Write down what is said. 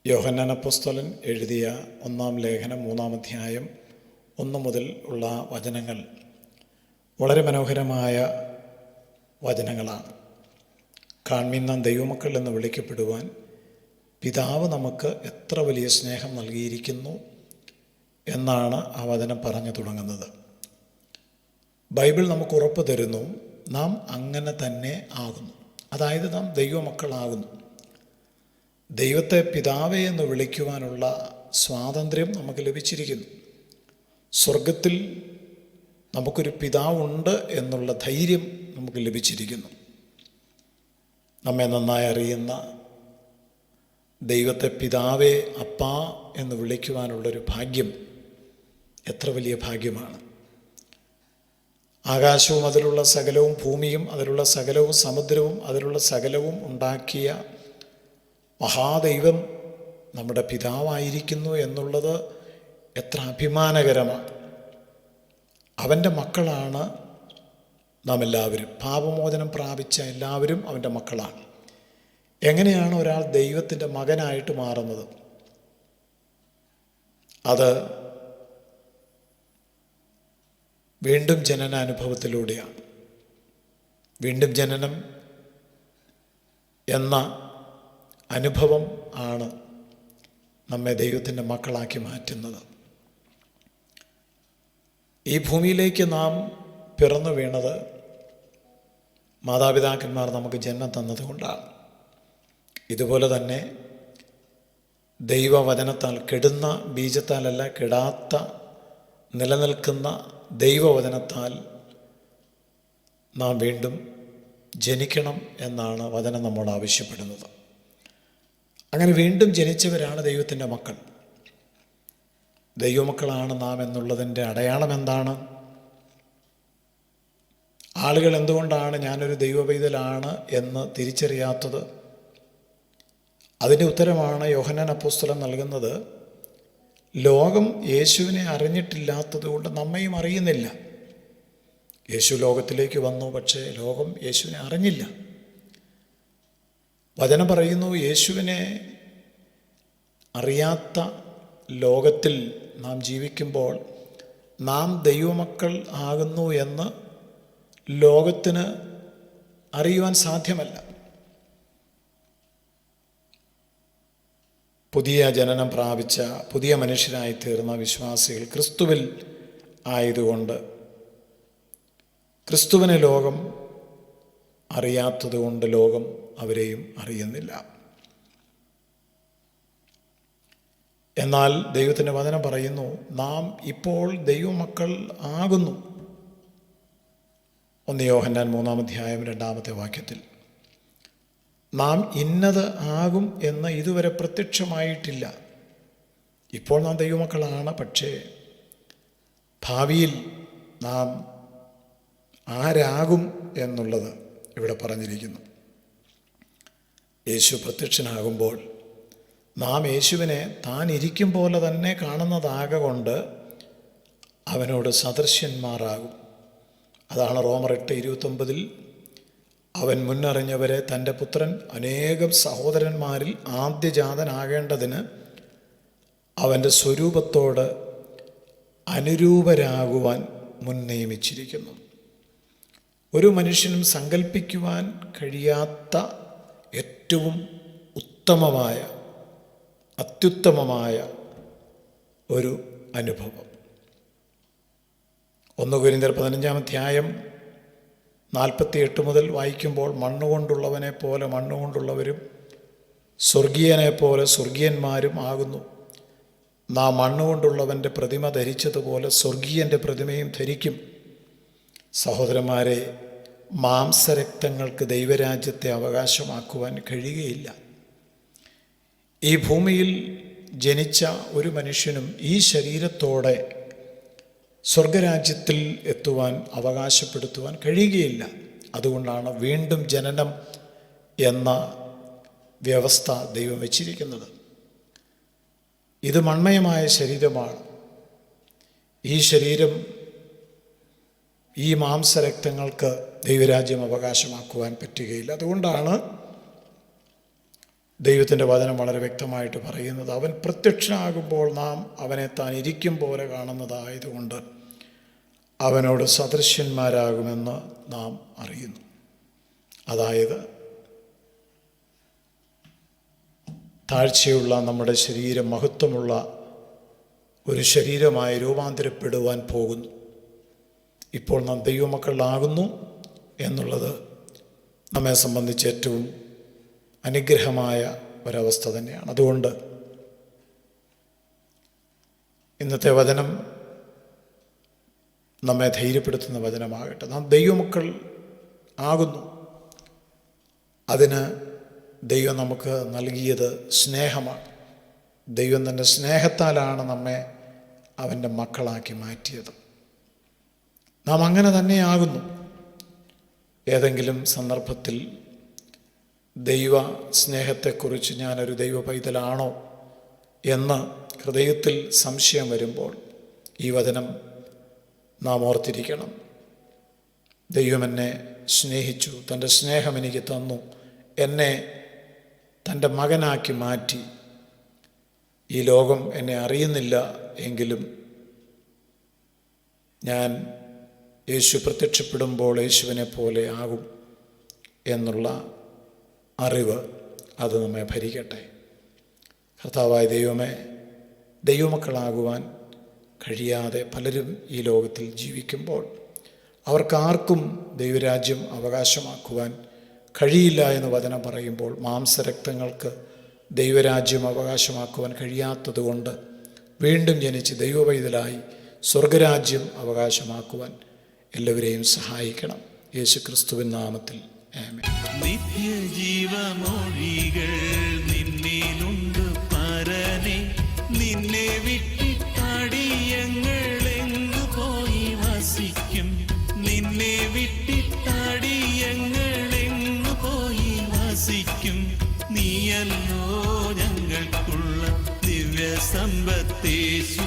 യോഹന്നാൻ അപ്പോസ്തലൻ എഴുതിയ 1-ാം ലേഖനം 3-ാം അധ്യായം 1 മുതൽ ഉള്ള വചനങ്ങൾ വളരെ മനോഹരമായ വചനങ്ങളാണ്. കാൺമീൻ നാം ദൈവമക്കൾ എന്ന് വിളിക്കപ്പെടുവാൻ പിതാവ് നമുക്ക് എത്ര വലിയ സ്നേഹം നൽകിയിരിക്കുന്നു എന്നാണ് ആ വചനം പറഞ്ഞു തുടങ്ങുന്നത്. ബൈബിൾ നമുക്ക് ഉറപ്പ് തരുന്നു, നാം അങ്ങനെ തന്നെ ആകുന്നു. അതായത് നാം ദൈവമക്കളാകുന്നു. ദൈവത്തെ പിതാവേ എന്ന് വിളിക്കുവാനുള്ള സ്വാതന്ത്ര്യം നമുക്ക് ലഭിച്ചിരിക്കുന്നു. സ്വർഗത്തിൽ നമുക്കൊരു പിതാവുണ്ട് എന്നുള്ള ധൈര്യം നമുക്ക് ലഭിച്ചിരിക്കുന്നു. നമ്മെ നന്നായി അറിയുന്ന ദൈവത്തെ പിതാവേ, അപ്പാ എന്ന് വിളിക്കുവാനുള്ളൊരു ഭാഗ്യം എത്ര വലിയ ഭാഗ്യമാണ്. ആകാശവും അതിലുള്ള സകലവും, ഭൂമിയും അതിലുള്ള സകലവും, സമുദ്രവും അതിലുള്ള സകലവും ഉണ്ടാക്കിയ മഹാദൈവം നമ്മുടെ പിതാവായിരിക്കുന്നു എന്നുള്ളത് എത്ര അഭിമാനകരമാണ്. അവൻ്റെ മക്കളാണ് നാം എല്ലാവരും. പാപമോചനം പ്രാപിച്ച എല്ലാവരും അവൻ്റെ മക്കളാണ്. എങ്ങനെയാണ് ഒരാൾ ദൈവത്തിൻ്റെ മകനായിട്ട് മാറുന്നത്? അത് വീണ്ടും ജനന അനുഭവത്തിലൂടെയാണ്. വീണ്ടും ജനനം എന്ന അനുഭവം ആണ് നമ്മെ ദൈവത്തിൻ്റെ മക്കളാക്കി മാറ്റുന്നത്. ഈ ഭൂമിയിലേക്ക് നാം പിറന്നു വീണത് മാതാപിതാക്കന്മാർ നമുക്ക് ജന്മം തന്നതുകൊണ്ടാണ്. ഇതുപോലെ തന്നെ ദൈവവചനത്താൽ, കെടുന്ന ബീജത്താലല്ല, കെടാത്ത നിലനിൽക്കുന്ന ദൈവവചനത്താൽ നാം വീണ്ടും ജനിക്കണം എന്നാണ് വചനം നമ്മോട് ആവശ്യപ്പെടുന്നത്. അങ്ങനെ വീണ്ടും ജനിച്ചവരാണ് ദൈവത്തിൻ്റെ മക്കൾ. ദൈവമക്കളാണ് നാം എന്നുള്ളതിൻ്റെ അടയാളം എന്താണ്? ആളുകൾ എന്തുകൊണ്ടാണ് ഞാനൊരു ദൈവപൈതലാണ് എന്ന് തിരിച്ചറിയാത്തത്? അതിൻ്റെ ഉത്തരമാണ് യോഹന്നാൻ അപ്പോസ്തലൻ നൽകുന്നത്. ലോകം യേശുവിനെ അറിഞ്ഞിട്ടില്ലാത്തത് കൊണ്ട് നമ്മയും അറിയുന്നില്ല. യേശു ലോകത്തിലേക്ക് വന്നു, പക്ഷേ ലോകം യേശുവിനെ അറിഞ്ഞില്ല. വചനം പറയുന്നു, യേശുവിനെ അറിയാത്ത ലോകത്തിൽ നാം ജീവിക്കുമ്പോൾ നാം ദൈവമക്കൾ ആകുന്നു എന്ന് ലോകത്തിന് അറിയുവാൻ സാധ്യമല്ല. പുതിയ ജനനം പ്രാപിച്ച പുതിയ മനുഷ്യരായി തീർന്ന വിശ്വാസികൾ ക്രിസ്തുവിൽ ആയതുകൊണ്ട് ക്രിസ്തുവിനെ ലോകം അറിയാത്തതുകൊണ്ട് ലോകം അവരെയും അറിയുന്നില്ല. എന്നാൽ ദൈവത്തിൻ്റെ വചനം പറയുന്നു, നാം ഇപ്പോൾ ദൈവമക്കൾ ആകുന്നു. 1 യോഹന്നാൻ 3-ാം അധ്യായം 2-ാമത്തെ വാക്യത്തിൽ, നാം ഇന്നത് ആകും എന്ന് ഇതുവരെ പ്രത്യക്ഷമായിട്ടില്ല. ഇപ്പോൾ നാം ദൈവമക്കളാണ്, പക്ഷേ ഭാവിയിൽ നാം ആരാകും എന്നുള്ളത് ഇവിടെ പറഞ്ഞിരിക്കുന്നു. യേശു പ്രത്യക്ഷനാകുമ്പോൾ നാം യേശുവിനെ താൻ ഇരിക്കും പോലെ തന്നെ കാണുന്നതാകൊണ്ട് അവനോട് സദൃശ്യന്മാരാകും. അതാണ് റോമർ 8:29 അവൻ മുന്നറിഞ്ഞവരെ തൻ്റെ പുത്രൻ അനേകം സഹോദരന്മാരിൽ ആദ്യജാതനാകേണ്ടതിന് അവൻ്റെ സ്വരൂപത്തോട് അനുരൂപരാകുവാൻ മുൻ നിയമിച്ചിരിക്കുന്നു. ഒരു മനുഷ്യനും സങ്കല്പിക്കുവാൻ കഴിയാത്ത ഏറ്റവും ഉത്തമമായ, അത്യുത്തമമായ ഒരു അനുഭവം. 1 കൊരിന്ത്യർ 15-ാം അധ്യായം 48 മുതൽ വായിക്കുമ്പോൾ, മണ്ണുകൊണ്ടുള്ളവനെ പോലെ മണ്ണുകൊണ്ടുള്ളവരും സ്വർഗീയനെ പോലെ സ്വർഗീയന്മാരും ആകുന്നു. നാം മണ്ണുകൊണ്ടുള്ളവൻ്റെ പ്രതിമ ധരിച്ചതുപോലെ സ്വർഗീയൻ്റെ പ്രതിമയും ധരിക്കും. സഹോദരന്മാരെ, മാംസരക്തങ്ങൾക്ക് ദൈവരാജ്യത്തെ അവകാശമാക്കുവാൻ കഴിയുകയില്ല. ഈ ഭൂമിയിൽ ജനിച്ച ഒരു മനുഷ്യനും ഈ ശരീരത്തോടെ സ്വർഗരാജ്യത്തിൽ എത്തുവാൻ, അവകാശപ്പെടുത്തുവാൻ കഴിയുകയില്ല. അതുകൊണ്ടാണ് വീണ്ടും ജനനം എന്ന വ്യവസ്ഥ ദൈവം വച്ചിരിക്കുന്നത്. ഇത് മൺമയമായ ശരീരമാണ്. ഈ ശരീരം, ഈ മാംസരക്തങ്ങൾക്ക് ദൈവരാജ്യം അവകാശമാക്കുവാൻ പറ്റുകയില്ല. അതുകൊണ്ടാണ് ദൈവത്തിൻ്റെ വചനം വളരെ വ്യക്തമായിട്ട് പറയുന്നത്, അവൻ പ്രത്യക്ഷനാകുമ്പോൾ നാം അവനെ താൻ ഇരിക്കും പോലെ കാണുന്നതായതുകൊണ്ട് അവനോട് സദൃശ്യന്മാരാകുമെന്ന് നാം അറിയുന്നു. അതായത് താഴ്ചയുള്ള നമ്മുടെ ശരീരം മഹത്വമുള്ള ഒരു ശരീരമായി രൂപാന്തരപ്പെടുവാൻ പോകുന്നു. ഇപ്പോൾ നാം ദൈവമക്കളാകുന്നു എന്നുള്ളത് നമ്മെ സംബന്ധിച്ച് ഏറ്റവും അനുഗ്രഹമായ ഒരവസ്ഥ തന്നെയാണ്. അതുകൊണ്ട് ഇന്നത്തെ വചനം നമ്മെ ധൈര്യപ്പെടുത്തുന്ന വചനമാകട്ടെ. നാം ദൈവമക്കൾ ആകുന്നു. അതിന് ദൈവം നമുക്ക് നൽകിയത് സ്നേഹമാണ്. ദൈവം തൻ്റെ സ്നേഹത്താലാണ് നമ്മെ അവൻ്റെ മക്കളാക്കി മാറ്റിയത്. നാം അങ്ങനെ തന്നെയാകുന്നു. ഏതെങ്കിലും സന്ദർഭത്തിൽ ദൈവ സ്നേഹത്തെക്കുറിച്ച് ഞാനൊരു ദൈവ പൈതലാണോ എന്ന് ഹൃദയത്തിൽ സംശയം വരുമ്പോൾ ഈ വചനം നാം ഓർത്തിരിക്കണം. ദൈവം എന്നെ സ്നേഹിച്ചു, തൻ്റെ സ്നേഹം എനിക്ക് തന്നു, എന്നെ തൻ്റെ മകനാക്കി മാറ്റി. ഈ ലോകം എന്നെ അറിയുന്നില്ല എങ്കിലും ഞാൻ യേശു പ്രത്യക്ഷപ്പെടുമ്പോൾ യേശുവിനെ പോലെ ആകും എന്നുള്ള അറിവ് അത് നമ്മെ ഭരിക്കട്ടെ. കർത്താവായ ദൈവമേ, ദൈവമക്കളാകുവാൻ കഴിയാതെ പലരും ഈ ലോകത്തിൽ ജീവിക്കുമ്പോൾ അവർക്കാർക്കും ദൈവരാജ്യം അവകാശമാക്കുവാൻ കഴിയില്ല എന്ന് വചനം പറയുമ്പോൾ, മാംസരക്തങ്ങൾക്ക് ദൈവരാജ്യം അവകാശമാക്കുവാൻ കഴിയാത്തതുകൊണ്ട് വീണ്ടും ജനിച്ച് ദൈവപൈതലായി സ്വർഗരാജ്യം അവകാശമാക്കുവാൻ എല്ലാവരെയും സഹായിക്കണം. യേശുക്രിസ്തുവിൻ നാമത്തിൽ ആമേൻ. നിത്യജീവമൊഴികൾ നിന്നിലുണ്ട് പരനെ, നിന്നെ വിട്ടിട്ടാടിയങ്ങളെങ്ങു പോയി വസിക്കും, നിന്നെ വിട്ടിട്ടാടിയങ്ങളെങ്ങു പോയി വസിക്കും. നീയല്ലോ ഞങ്ങൾക്കുള്ള ദിവ്യ സമ്പത്തേശു.